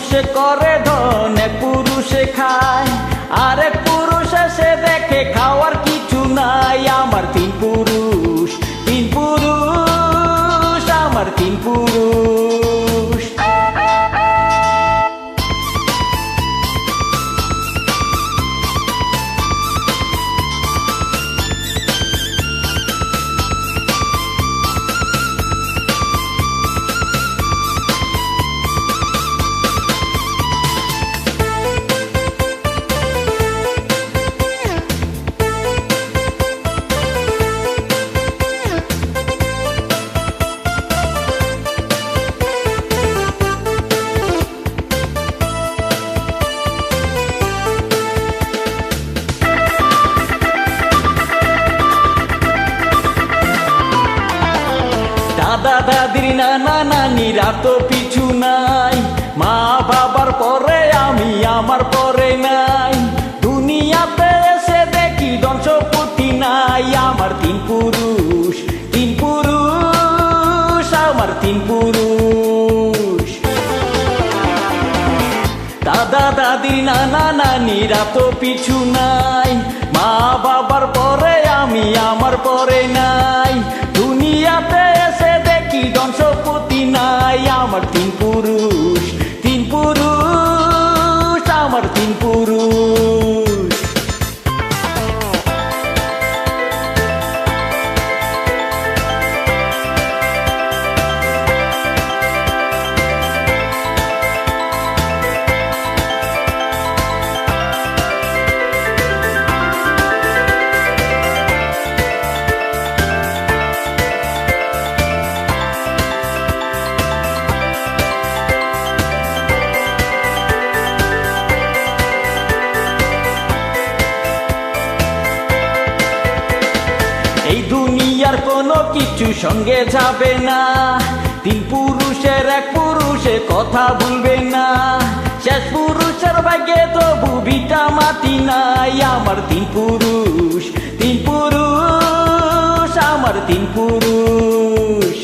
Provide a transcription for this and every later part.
পুরুষে করে ধন, এক পুরুষে খায়, আর এক পুরুষ এসে দেখে খাওয়ার কিছু নাই। আমার তিন পুরুষ, তিন পুরুষ, আমার তিন পুরুষ। দাদা দাদির নানা নানিরা তো পিছু নাই, মা বাবার পরে আমি, আমার পরে নাই। দুনিয়াতে এসে দেখি ধন সম্পত্তি নাই। আমার তিন পুরুষ, তিন পুরুষ, আমার তিন পুরুষ। দাদা দাদির নানা নানিরা তো পিছু নাই, মা বাবার পরে আমি, আমার পরে নাই। দুনিয়াতে এসে দেখি ধন সম্পত্তি নাই। আমার তিন পুরুষ, তিন পুরুষ, আমার তিন পুরুষ। এই দুনিয়ার কোনো কিছু সঙ্গে যাবে না, তিন পুরুষের এক পুরুষে কথা ভুলবে না। শেষ পুরুষের ভাগ্যে তবু ভিটা মাটি নাই। আমার তিন পুরুষ, তিন পুরুষ, আমার তিন পুরুষ।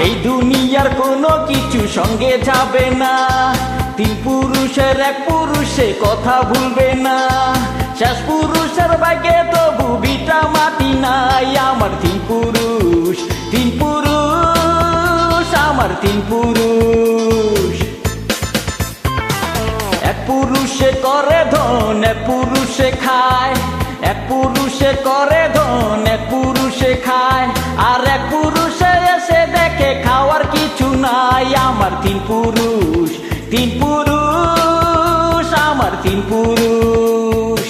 এই দুনিয়ার কোনো কিছু সঙ্গে যাবে না, তিন পুরুষের এক পুরুষে কথা ভুলবে না। শেষ পুরুষের ভাগ্যে তবু ভিটা মাটি নাই। আমার তিন পুরুষ, তিন পুরুষ, আমার তিন পুরুষ। এক পুরুষে করে ধন, এক পুরুষে খায়, এক পুরুষে করে ধন, এক পুরুষে খায়, আর এক পুরুষে এসে দেখে খাওয়ার কিছু নাই। আমার তিন পুরুষ, তিন পুরুষ, আমার তিন পুরুষ।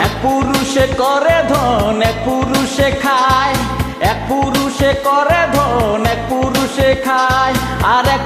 এক পুরুষে করে ধন, এক পুরুষে খায়, এক পুরুষে করে ধন, এক পুরুষে খায়, আর এক